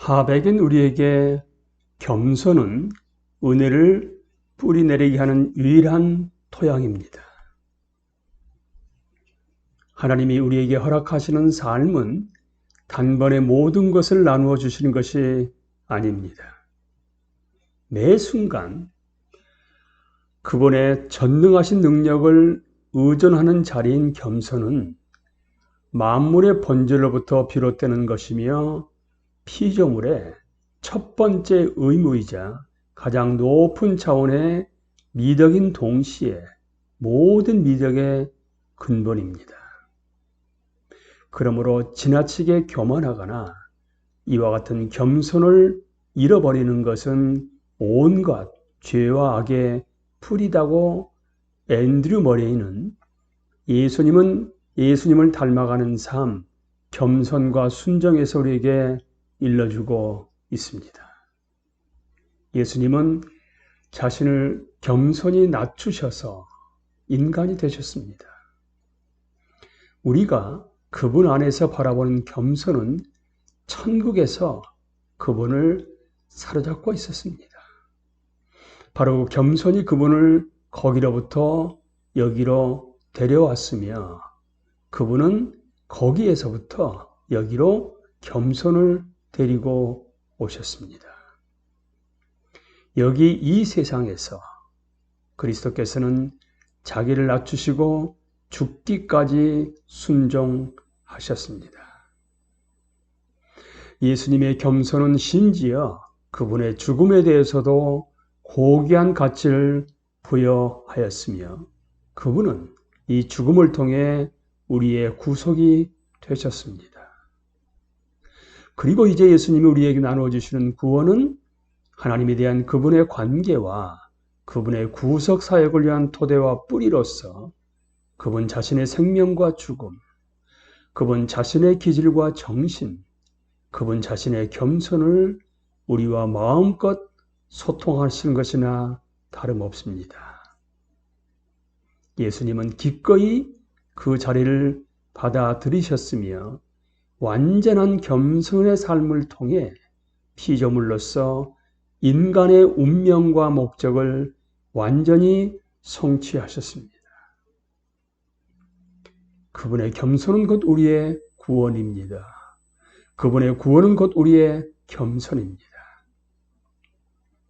하백인 우리에게 겸손은 은혜를 뿌리내리게 하는 유일한 토양입니다. 하나님이 우리에게 허락하시는 삶은 단번에 모든 것을 나누어 주시는 것이 아닙니다. 매 순간 그분의 전능하신 능력을 의존하는 자리인 겸손은 만물의 본질로부터 비롯되는 것이며 피조물의 첫 번째 의무이자 가장 높은 차원의 미덕인 동시에 모든 미덕의 근본입니다. 그러므로 지나치게 교만하거나 이와 같은 겸손을 잃어버리는 것은 온갖 죄와 악의 풀이다고 앤드류 머레이는 예수님을 닮아가는 삶, 겸손과 순종에서 우리에게 일러주고 있습니다. 예수님은 자신을 겸손히 낮추셔서 인간이 되셨습니다. 우리가 그분 안에서 바라보는 겸손은 천국에서 그분을 사로잡고 있었습니다. 바로 겸손이 그분을 거기로부터 여기로 데려왔으며 그분은 거기에서부터 여기로 겸손을 데리고 오셨습니다. 여기 이 세상에서 그리스도께서는 자기를 낮추시고 죽기까지 순종하셨습니다. 예수님의 겸손은 심지어 그분의 죽음에 대해서도 고귀한 가치를 부여하였으며 그분은 이 죽음을 통해 우리의 구속이 되셨습니다. 그리고 이제 예수님이 우리에게 나누어주시는 구원은 하나님에 대한 그분의 관계와 그분의 구속 사역을 위한 토대와 뿌리로서 그분 자신의 생명과 죽음, 그분 자신의 기질과 정신, 그분 자신의 겸손을 우리와 마음껏 소통하시는 것이나 다름없습니다. 예수님은 기꺼이 그 자리를 받아들이셨으며 완전한 겸손의 삶을 통해 피조물로서 인간의 운명과 목적을 완전히 성취하셨습니다. 그분의 겸손은 곧 우리의 구원입니다. 그분의 구원은 곧 우리의 겸손입니다.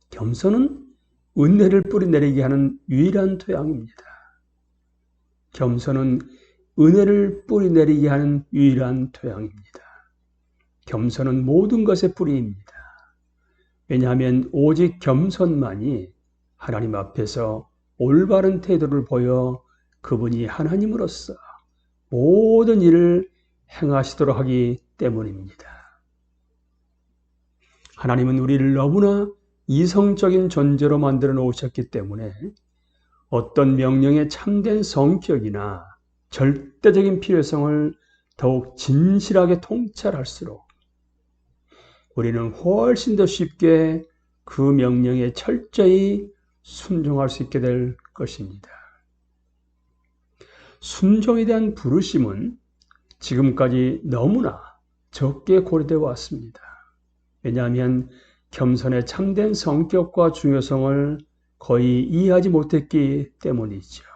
겸손은 은혜를 뿌리내리게 하는 유일한 토양입니다. 겸손은 은혜를 뿌리내리게 하는 유일한 토양입니다. 겸손은 모든 것의 뿌리입니다. 왜냐하면 오직 겸손만이 하나님 앞에서 올바른 태도를 보여 그분이 하나님으로서 모든 일을 행하시도록 하기 때문입니다. 하나님은 우리를 너무나 이성적인 존재로 만들어 놓으셨기 때문에 어떤 명령의 참된 성격이나 절대적인 필요성을 더욱 진실하게 통찰할수록 우리는 훨씬 더 쉽게 그 명령에 철저히 순종할 수 있게 될 것입니다. 순종에 대한 부르심은 지금까지 너무나 적게 고려되어 왔습니다. 왜냐하면 겸손의 참된 성격과 중요성을 거의 이해하지 못했기 때문이죠.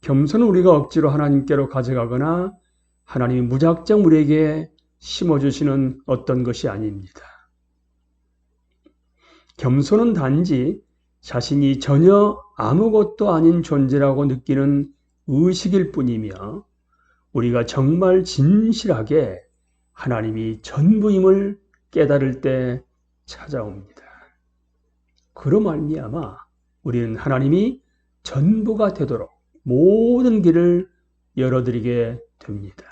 겸손은 우리가 억지로 하나님께로 가져가거나 하나님이 무작정 우리에게 심어주시는 어떤 것이 아닙니다. 겸손은 단지 자신이 전혀 아무것도 아닌 존재라고 느끼는 의식일 뿐이며 우리가 정말 진실하게 하나님이 전부임을 깨달을 때 찾아옵니다. 그로 말미암아 우리는 하나님이 전부가 되도록 모든 길을 열어드리게 됩니다.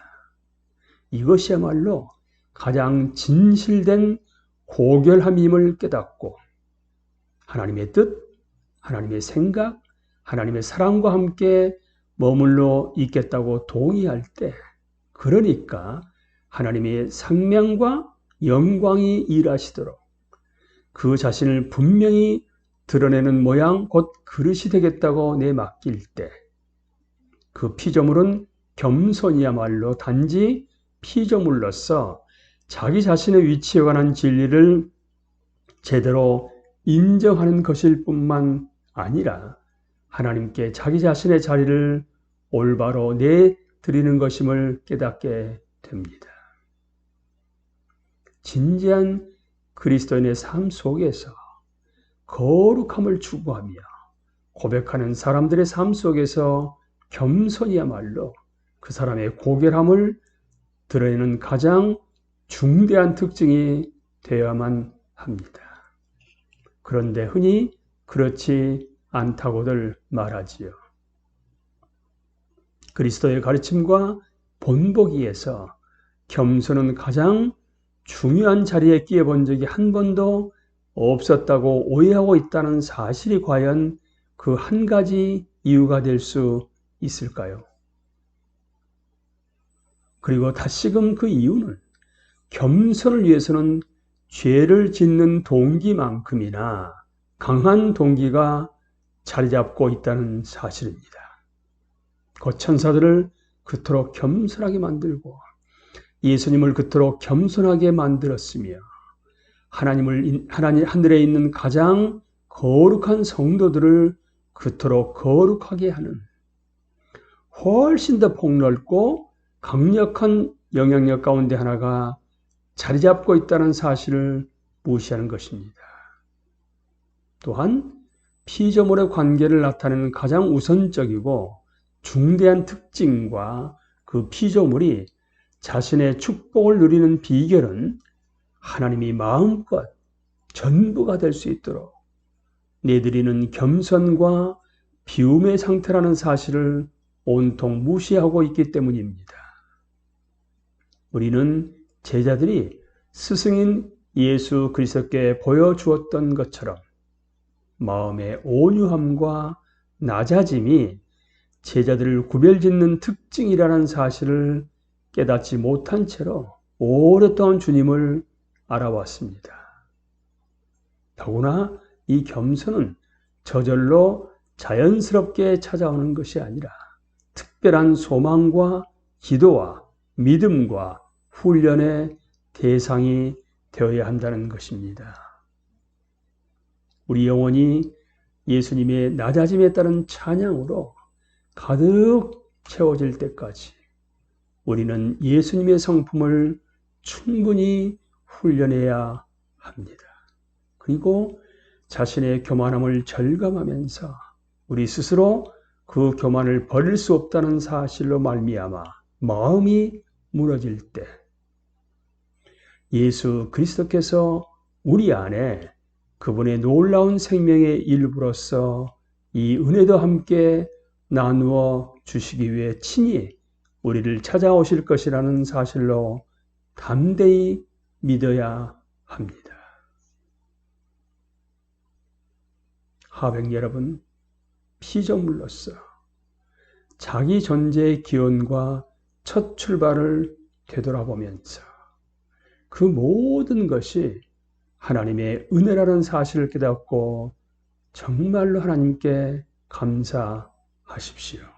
이것이야말로 가장 진실된 고결함임을 깨닫고 하나님의 뜻, 하나님의 생각, 하나님의 사랑과 함께 머물러 있겠다고 동의할 때 그러니까 하나님의 상명과 영광이 일하시도록 그 자신을 분명히 드러내는 모양 곧 그릇이 되겠다고 내맡길 때 그 피조물은 겸손이야말로 단지 피조물로서 자기 자신의 위치에 관한 진리를 제대로 인정하는 것일 뿐만 아니라 하나님께 자기 자신의 자리를 올바로 내드리는 것임을 깨닫게 됩니다. 진지한 그리스도인의 삶 속에서 거룩함을 추구하며 고백하는 사람들의 삶 속에서 겸손이야말로 그 사람의 고결함을 드러내는 가장 중대한 특징이 되어야만 합니다. 그런데 흔히 그렇지 않다고들 말하지요. 그리스도의 가르침과 본보기에서 겸손은 가장 중요한 자리에 끼어본 적이 한 번도 없었다고 오해하고 있다는 사실이 과연 그 한 가지 이유가 될 수 있을까요? 그리고 다시금 그 이유는 겸손을 위해서는 죄를 짓는 동기만큼이나 강한 동기가 자리 잡고 있다는 사실입니다. 곧 천사들을 그토록 겸손하게 만들고 예수님을 그토록 겸손하게 만들었으며 하늘에 있는 가장 거룩한 성도들을 그토록 거룩하게 하는 훨씬 더 폭넓고 강력한 영향력 가운데 하나가 자리 잡고 있다는 사실을 무시하는 것입니다. 또한 피조물의 관계를 나타내는 가장 우선적이고 중대한 특징과 그 피조물이 자신의 축복을 누리는 비결은 하나님이 마음껏 전부가 될 수 있도록 내드리는 겸손과 비움의 상태라는 사실을 온통 무시하고 있기 때문입니다. 우리는 제자들이 스승인 예수 그리스도께 보여주었던 것처럼 마음의 온유함과 낮아짐이 제자들을 구별짓는 특징이라는 사실을 깨닫지 못한 채로 오랫동안 주님을 알아왔습니다. 더구나 이 겸손은 저절로 자연스럽게 찾아오는 것이 아니라 특별한 소망과 기도와 믿음과 훈련의 대상이 되어야 한다는 것입니다. 우리 영혼이 예수님의 낮아짐에 따른 찬양으로 가득 채워질 때까지 우리는 예수님의 성품을 충분히 훈련해야 합니다. 그리고 자신의 교만함을 절감하면서 우리 스스로 그 교만을 버릴 수 없다는 사실로 말미암아 마음이 무너질 때 예수 그리스도께서 우리 안에 그분의 놀라운 생명의 일부로서 이 은혜도 함께 나누어 주시기 위해 친히 우리를 찾아오실 것이라는 사실로 담대히 믿어야 합니다. 하백 여러분, 피조물로서 자기 존재의 기원과 첫 출발을 되돌아보면서 그 모든 것이 하나님의 은혜라는 사실을 깨닫고 정말로 하나님께 감사하십시오.